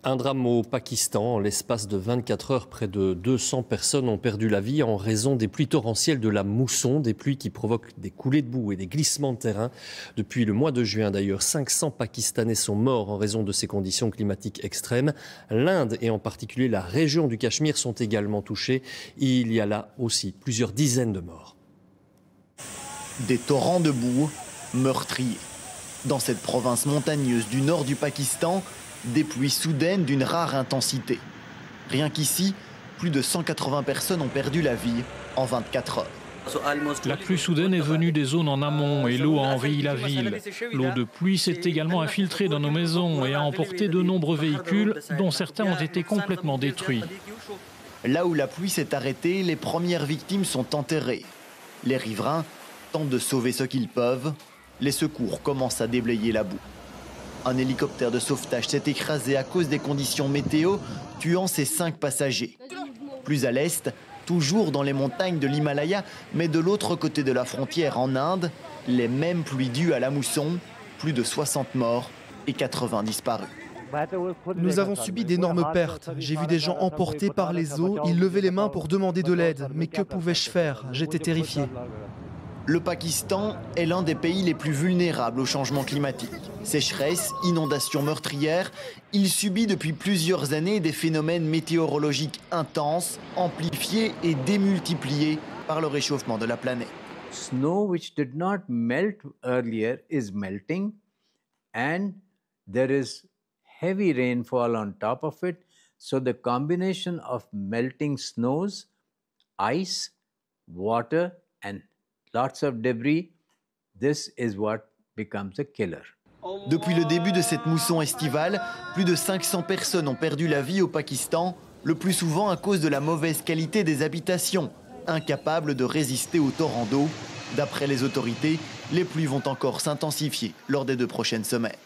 Un drame au Pakistan. En l'espace de 24 heures, près de 200 personnes ont perdu la vie en raison des pluies torrentielles de la mousson, des pluies qui provoquent des coulées de boue et des glissements de terrain. Depuis le mois de juin, d'ailleurs, 500 Pakistanais sont morts en raison de ces conditions climatiques extrêmes. L'Inde et en particulier la région du Cachemire sont également touchées. Il y a là aussi plusieurs dizaines de morts. Des torrents de boue meurtriers. Dans cette province montagneuse du nord du Pakistan, des pluies soudaines d'une rare intensité. Rien qu'ici, plus de 180 personnes ont perdu la vie en 24 heures. La pluie soudaine est venue des zones en amont et l'eau a envahi la ville. L'eau de pluie s'est également infiltrée dans nos maisons et a emporté de nombreux véhicules, dont certains ont été complètement détruits. Là où la pluie s'est arrêtée, les premières victimes sont enterrées. Les riverains tentent de sauver ce qu'ils peuvent. Les secours commencent à déblayer la boue. Un hélicoptère de sauvetage s'est écrasé à cause des conditions météo, tuant ses 5 passagers. Plus à l'est, toujours dans les montagnes de l'Himalaya, mais de l'autre côté de la frontière en Inde, les mêmes pluies dues à la mousson, plus de 60 morts et 80 disparus. Nous avons subi d'énormes pertes. J'ai vu des gens emportés par les eaux, ils levaient les mains pour demander de l'aide. Mais que pouvais-je faire? J'étais terrifié. Le Pakistan est l'un des pays les plus vulnérables au changement climatique. Sécheresse, inondations meurtrières, il subit depuis plusieurs années des phénomènes météorologiques intenses, amplifiés et démultipliés par le réchauffement de la planète. Snow which did not melt earlier is melting and there is heavy rainfall on top of it. So the combination of melting snows, ice, water and lots of debris, this is what becomes a killer. Depuis le début de cette mousson estivale, plus de 500 personnes ont perdu la vie au Pakistan, le plus souvent à cause de la mauvaise qualité des habitations, incapables de résister aux torrents d'eau. D'après les autorités, les pluies vont encore s'intensifier lors des 2 prochaines semaines.